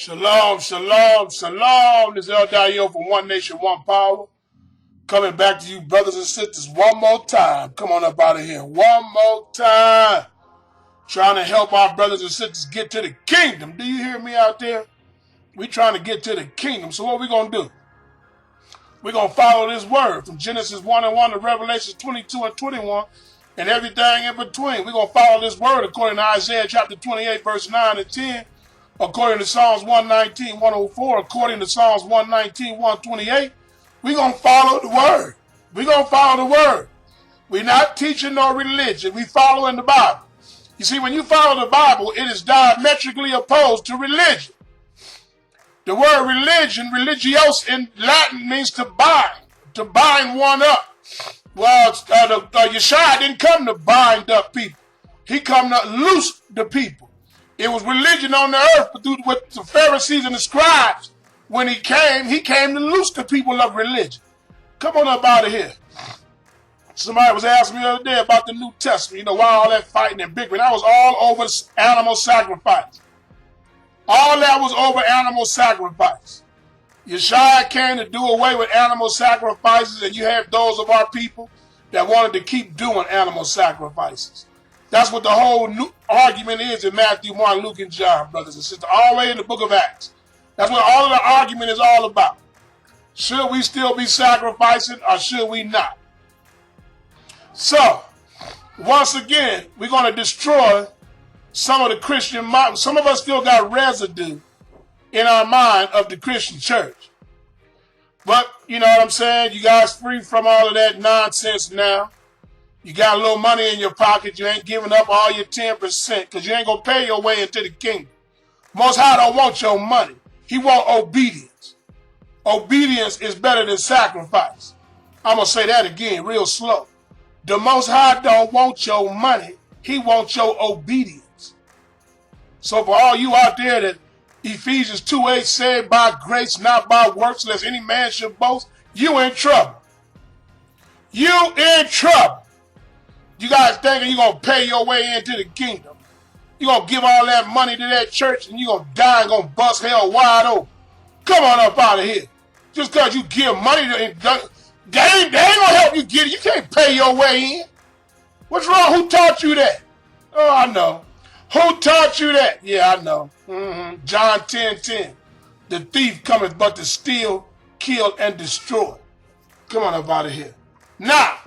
Shalom, shalom, shalom. This is El Dayo from One Nation, One Power. Coming back to you, brothers and sisters, one more time. Come on up out of here. One more time. Trying to help our brothers and sisters get to the kingdom. Do you hear me out there? We're trying to get to the kingdom. So what we going to do? We're going to follow this word from Genesis 1:1 to Revelation 22 and 21 and everything in between. We're going to follow this word according to Isaiah chapter 28, verse 9 and 10. According to Psalms 119, 104, according to Psalms 119, 128, we're going to follow the word. We're going to follow the word. We're not teaching no religion. We following the Bible. You see, when you follow the Bible, it is diametrically opposed to religion. The word religion, religios in Latin, means to bind one up. Well, Yeshua didn't come to bind up people. He come to loose the people. It was religion on the earth, but through with the Pharisees and the scribes, when he came to loose the people of religion. Come on up out of here. Somebody was asking me the other day about the New Testament. You know, why all that fighting and bickering? That was all over animal sacrifice. All that was over animal sacrifice. Yeshua came to do away with animal sacrifices, and you have those of our people that wanted to keep doing animal sacrifices. That's what the whole new argument is in Matthew, Mark, Luke, and John, brothers and sisters, all the way in the book of Acts. That's what all of the argument is all about. Should we still be sacrificing or should we not? So, once again, we're going to destroy some of the Christian mind. Some of us still got residue in our mind of the Christian church. But, you know what I'm saying? You guys free from all of that nonsense now. You got a little money in your pocket. You ain't giving up all your 10% because you ain't going to pay your way into the kingdom. Most High don't want your money. He want obedience. Obedience is better than sacrifice. I'm going to say that again real slow. The Most High don't want your money. He wants your obedience. So for all you out there that Ephesians 2:8 said, by grace, not by works, lest any man should boast, you in trouble. You in trouble. You guys thinking you're going to pay your way into the kingdom. You're going to give all that money to that church and you're going to die and going to bust hell wide open. Come on up out of here. Just because you give money, they ain't going to help you get it. You can't pay your way in. What's wrong? Who taught you that? Oh, I know. Who taught you that? Yeah, I know. John 10:10. The thief cometh but to steal, kill, and destroy. Come on up out of here. Now,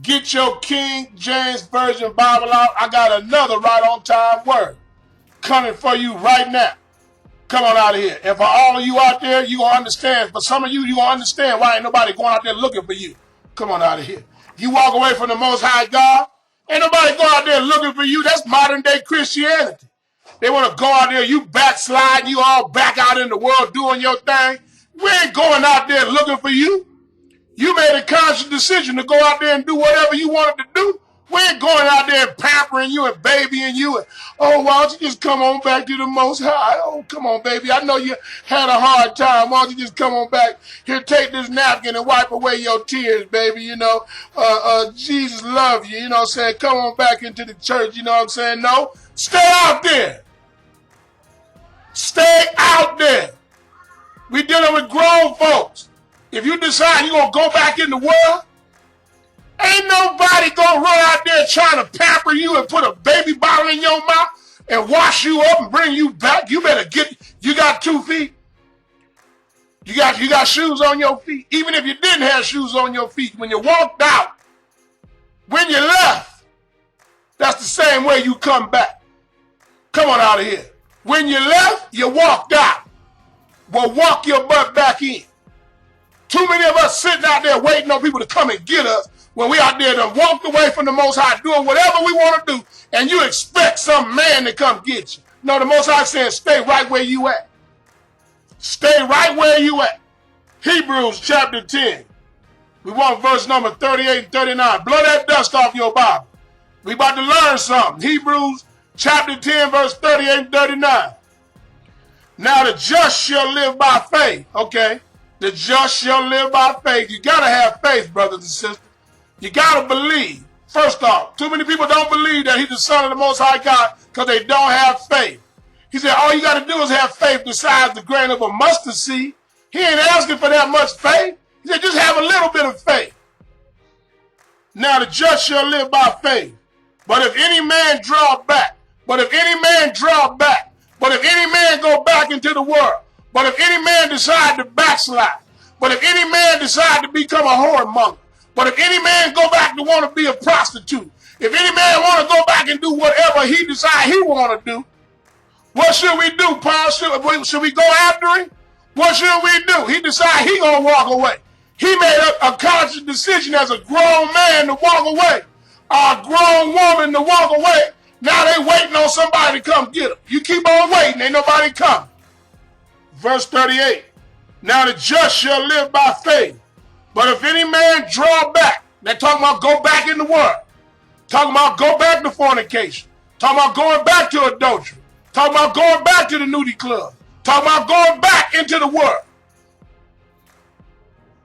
get your King James Version Bible out. I got another right on time word coming for you right now. Come on out of here. And for all of you out there, you're going to understand. For some of you, you're going to understand why ain't nobody going out there looking for you. Come on out of here. You walk away from the Most High God, ain't nobody going out there looking for you. That's modern day Christianity. They want to go out there, you backsliding, you all back out in the world doing your thing. We ain't going out there looking for you. You made a conscious decision to go out there and do whatever you wanted to do. We ain't going out there and pampering you and babying you. And, oh, why don't you just come on back to the Most High? Oh, come on, baby. I know you had a hard time. Why don't you just come on back? Here, take this napkin and wipe away your tears, baby. You know, Jesus love you. You know what I'm saying? Come on back into the church. You know what I'm saying? No, stay out there. Stay out there. We dealing with grown folks. If you decide you're going to go back in the world, ain't nobody going to run out there trying to pamper you and put a baby bottle in your mouth and wash you up and bring you back. You better you got 2 feet. You got shoes on your feet. Even if you didn't have shoes on your feet, when you walked out, when you left, that's the same way you come back. Come on out of here. When you left, you walked out. Well, walk your butt back in. Too many of us sitting out there waiting on people to come and get us when we out there done walked away from the Most High doing whatever we want to do, and you expect some man to come get you. No, the Most High says stay right where you at. Stay right where you at. Hebrews chapter 10. We want verse number 38 and 39. Blow that dust off your Bible. We about to learn something. Hebrews chapter 10 verse 38 and 39. Now the just shall live by faith. Okay. The just shall live by faith. You got to have faith, brothers and sisters. You got to believe. First off, too many people don't believe that he's the Son of the Most High God because they don't have faith. He said, all you got to do is have faith the size of the grain of a mustard seed. He ain't asking for that much faith. He said, just have a little bit of faith. Now the just shall live by faith. But if any man draw back, but if any man go back into the world, but if any man decide to backslide, but if any man decide to become a whoremonger, but if any man go back to want to be a prostitute, if any man want to go back and do whatever he decide he want to do, what should we do, Paul? Should we go after him? What should we do? He decide he gonna walk away. He made a conscious decision as a grown man to walk away, a grown woman to walk away. Now they waiting on somebody to come get them. You keep on waiting, ain't nobody coming. Verse 38. Now the just shall live by faith. But if any man draw back, they're talking about go back in the world. Talking about go back to fornication. Talking about going back to adultery. Talking about going back to the nudie club. Talking about going back into the world.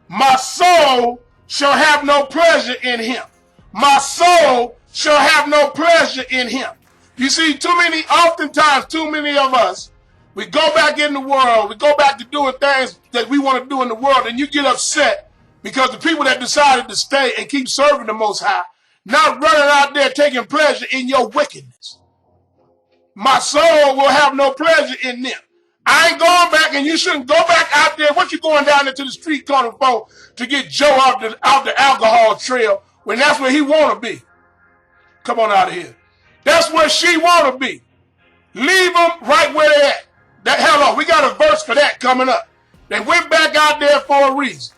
My soul shall have no pleasure in him. My soul shall have no pleasure in him. You see, oftentimes too many of us, we go back in the world, we go back to doing things that we want to do in the world, and you get upset because the people that decided to stay and keep serving the Most High, not running out there taking pleasure in your wickedness. My soul will have no pleasure in them. I ain't going back, and you shouldn't go back out there. What you going down into the street corner for to get Joe out the alcohol trail when that's where he want to be? Come on out of here. That's where she want to be. Leave them right where they at. Hello, we got a verse for that coming up. They went back out there for a reason.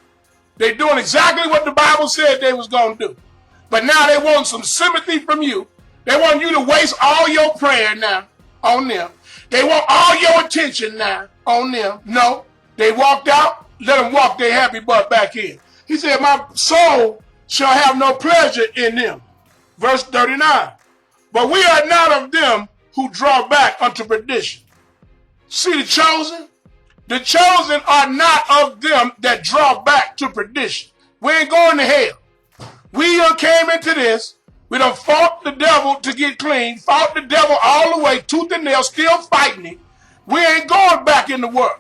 They're doing exactly what the Bible said they was going to do. But now they want some sympathy from you. They want you to waste all your prayer now on them. They want all your attention now on them. No, they walked out. Let them walk their happy butt back in. He said, my soul shall have no pleasure in them. Verse 39. But we are not of them who draw back unto perdition. See the chosen? The chosen are not of them that draw back to perdition. We ain't going to hell. We came into this. We done fought the devil to get clean, fought the devil all the way, tooth and nail, still fighting him. We ain't going back in the world.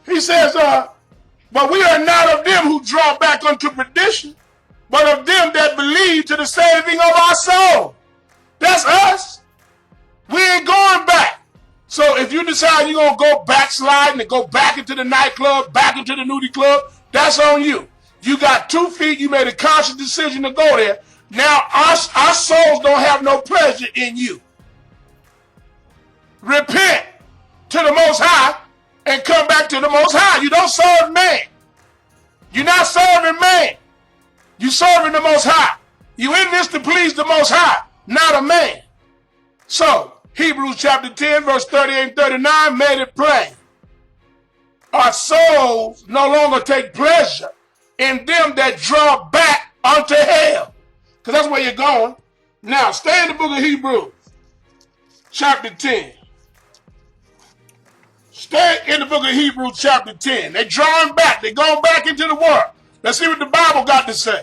He says, but we are not of them who draw back unto perdition, but of them that believe to the saving of our soul. That's us. We ain't going back. So if you decide you're going to go backsliding and go back into the nightclub, back into the nudie club, that's on you. You got 2 feet. You made a conscious decision to go there. Now our souls don't have no pleasure in you. Repent to the Most High and come back to the Most High. You don't serve man. You're not serving man. You're serving the Most High. You in this to please the Most High, not a man. So Hebrews chapter 10, verse 38 and 39 made it plain. Our souls no longer take pleasure in them that draw back unto hell. Because that's where you're going. Now, stay in the book of Hebrews, chapter 10. Stay in the book of Hebrews, chapter 10. They're drawing back. They're going back into the world. Let's see what the Bible got to say.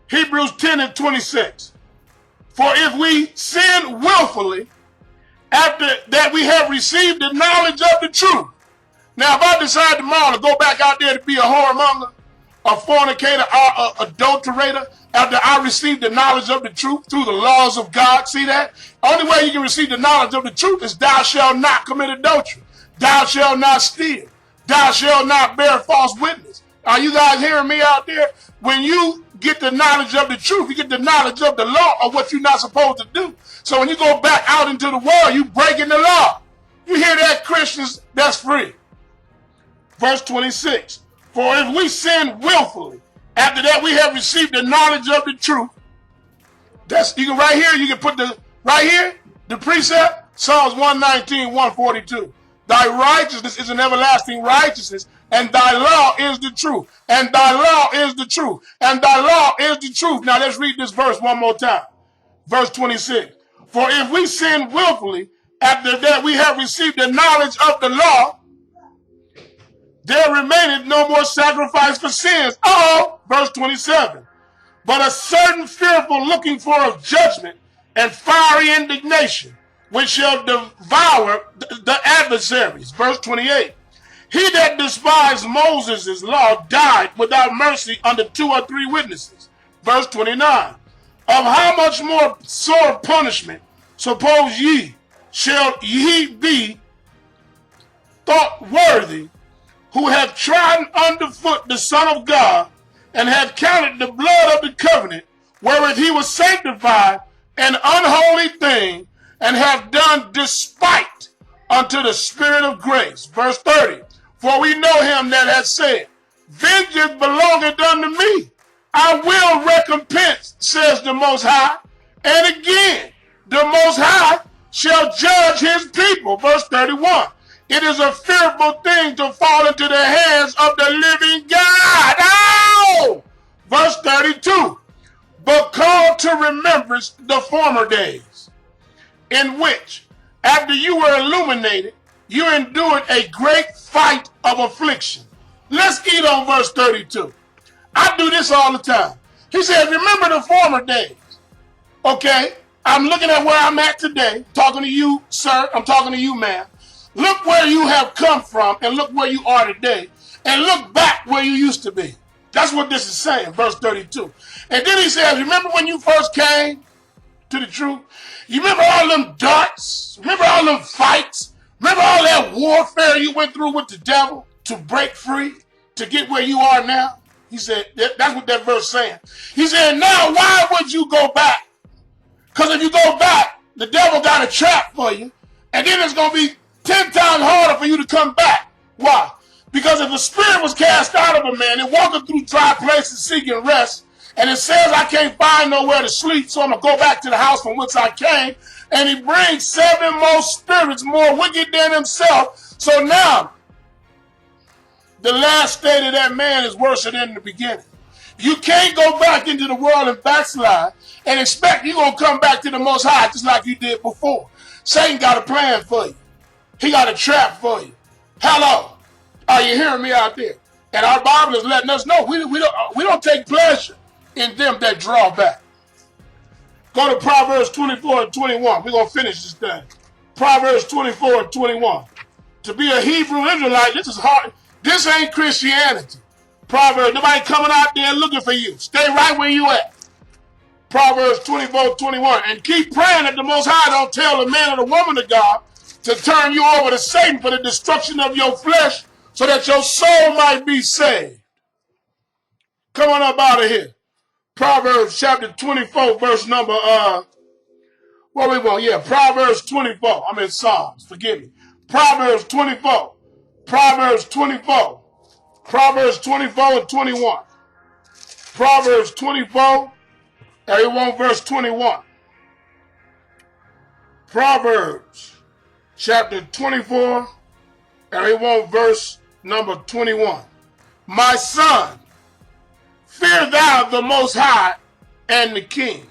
Hebrews 10 and 26. For if we sin willfully, after that we have received the knowledge of the truth. Now, if I decide tomorrow to go back out there to be a whoremonger, a fornicator, or adulterator, after I receive the knowledge of the truth through the laws of God, see that? Only way you can receive the knowledge of the truth is thou shalt not commit adultery. Thou shalt not steal. Thou shalt not bear false witness. Are you guys hearing me out there? When you get the knowledge of the truth, you get the knowledge of the law of what you're not supposed to do. So when you go back out into the world, you breaking the law. You hear that, Christians? That's free. Verse 26. For if we sin willfully, after that we have received the knowledge of the truth. That's, you can right here, you can put the, right here, the precept, Psalms 119, 142. Thy righteousness is an everlasting righteousness, and thy law is the truth. And thy law is the truth. And thy law is the truth. Now let's read this verse one more time. Verse 26. For if we sin willfully, after that we have received the knowledge of the law, there remaineth no more sacrifice for sins. Oh, verse 27. But a certain fearful looking for of judgment and fiery indignation, which shall devour the adversaries. Verse 28. He that despised Moses' law died without mercy under 2 or 3 witnesses. Verse 29. Of how much more sore punishment, suppose ye, shall ye be thought worthy, who have trodden underfoot the Son of God, and have counted the blood of the covenant, wherewith he was sanctified, an unholy thing, and have done despite unto the Spirit of grace. Verse 30. For we know him that hath said, vengeance belongeth unto me. I will recompense, says the Most High. And again, the Most High shall judge his people. Verse 31. It is a fearful thing to fall into the hands of the living God. Oh! Verse 32. But call to remembrance the former days, in which, after you were illuminated, you endured a great fight of affliction. Let's eat on verse 32. I do this all the time. He said, remember the former days. Okay, I'm looking at where I'm at today, talking to you, sir. I'm talking to you, man. Look where you have come from and look where you are today. And look back where you used to be. That's what this is saying, verse 32. And then he says, remember when you first came to the truth? You remember all them darts? Remember all them fights? Remember all that warfare you went through with the devil to break free, to get where you are now? He said, that's what that verse is saying. He said, now why would you go back? Because if you go back, the devil got a trap for you. And then it's going to be 10 times harder for you to come back. Why? Because if a spirit was cast out of a man and walking through dry places seeking rest, and it says I can't find nowhere to sleep, so I'm going to go back to the house from whence I came, and he brings 7 more spirits more wicked than himself. So now, the last state of that man is worse than the beginning. You can't go back into the world and backslide and expect you're going to come back to the Most High just like you did before. Satan got a plan for you. He got a trap for you. Hello. Are you hearing me out there? And our Bible is letting us know we don't take pleasure in them that draw back. Go to Proverbs 24 and 21. We're going to finish this thing. Proverbs 24 and 21. To be a Hebrew Israelite, this is hard. This ain't Christianity. Proverbs, nobody coming out there looking for you. Stay right where you at. Proverbs 24, 21. And keep praying that the Most High don't tell the man or the woman of God to turn you over to Satan for the destruction of your flesh so that your soul might be saved. Come on up out of here. Proverbs chapter 24, verse number, what we want? Yeah, Proverbs 24. I'm in Psalms. Forgive me. Proverbs 24. Proverbs 24. Proverbs 24 and 21. Proverbs 24, everyone, verse 21. Proverbs chapter 24, everyone, verse number 21. My son, fear thou the Most High and the King,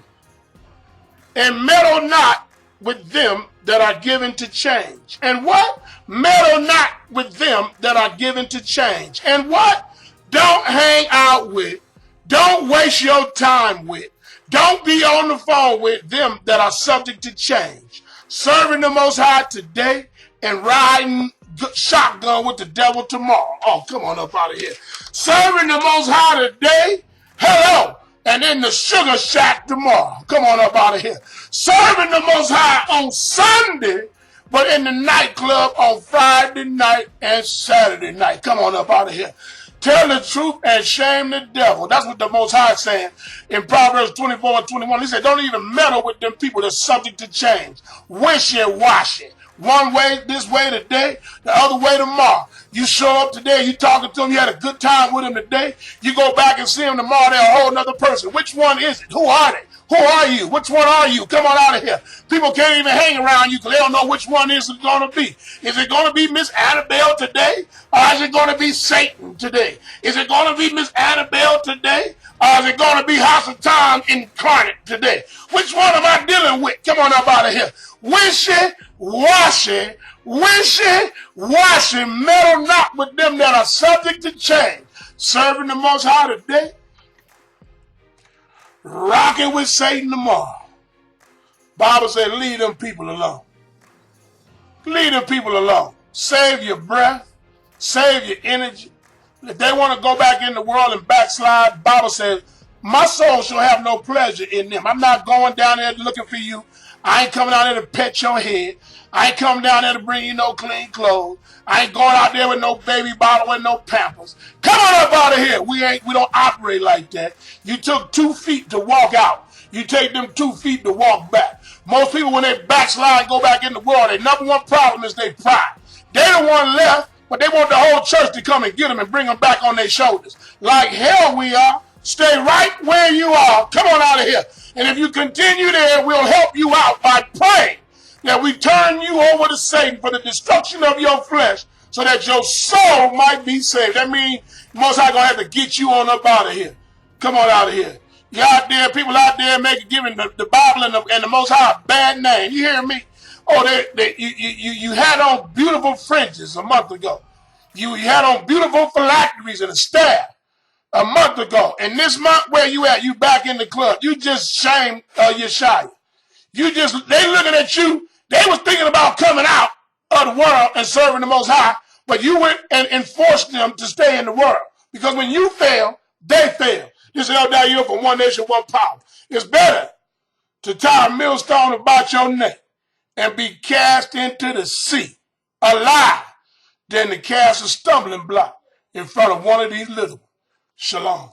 and meddle not with them that are given to change. And what? Meddle not with them that are given to change. And what? Don't hang out with, don't waste your time with, don't be on the phone with them that are subject to change. Serving the Most High today and riding shotgun with the devil tomorrow. Oh, come on up out of here. Serving the Most High today, hello, and in the sugar shack tomorrow. Come on up out of here. Serving the Most High on Sunday, but in the nightclub on Friday night and Saturday night. Come on up out of here. Tell the truth and shame the devil. That's what the Most High is saying in Proverbs 24 and 21. He said, don't even meddle with them people that's subject to change. Wishy-washy. One way this way today, the other way tomorrow. You show up today, you talking to them, you had a good time with them today. You go back and see them tomorrow, they're a whole other person. Which one is it? Who are they? Who are you? Which one are you? Come on out of here. People can't even hang around you because they don't know which one is it going to be. Is it going to be Miss Annabelle today? Or is it going to be Satan today? Is it going to be Miss Annabelle today? Or is it going to be Hasatan incarnate today? Which one am I dealing with? Come on up out of here. Wishy-washy, wishy-washy, meddle not with them that are subject to change. Serving the Most High today, rocking with Satan tomorrow. Bible said, leave them people alone. Leave the people alone. Save your breath. Save your energy. If they want to go back in the world and backslide, the Bible says, my soul shall have no pleasure in them. I'm not going down there looking for you. I ain't coming down there to pet your head. I ain't coming down there to bring you no clean clothes. I ain't going out there with no baby bottle and no Pampers. Come on up out of here. We don't operate like that. You took 2 feet to walk out. You take them 2 feet to walk back. Most people, when they backslide and go back in the world, their number one problem is their pride. They the one left, but they want the whole church to come and get them and bring them back on their shoulders. Like hell we are. Stay right where you are. Come on out of here. And if you continue there, we'll help you out by praying that we turn you over to Satan for the destruction of your flesh so that your soul might be saved. That means Most High gonna have to get you on up out of here. Come on out of here. You out there, people out there giving the Bible and the Most High a bad name. You hear me? Oh, you had on beautiful fringes a month ago. You had on beautiful phylacteries and a staff a month ago. And this month, where you at? You back in the club. You just shamed Yeshaya. They looking at you. They was thinking about coming out of the world and serving the Most High, but you went and forced them to stay in the world. Because when you fail, they fail. This is El Dayo for One Nation, One Power. It's better to tie a millstone about your neck and be cast into the sea alive than to cast a stumbling block in front of one of these little ones. Shalom.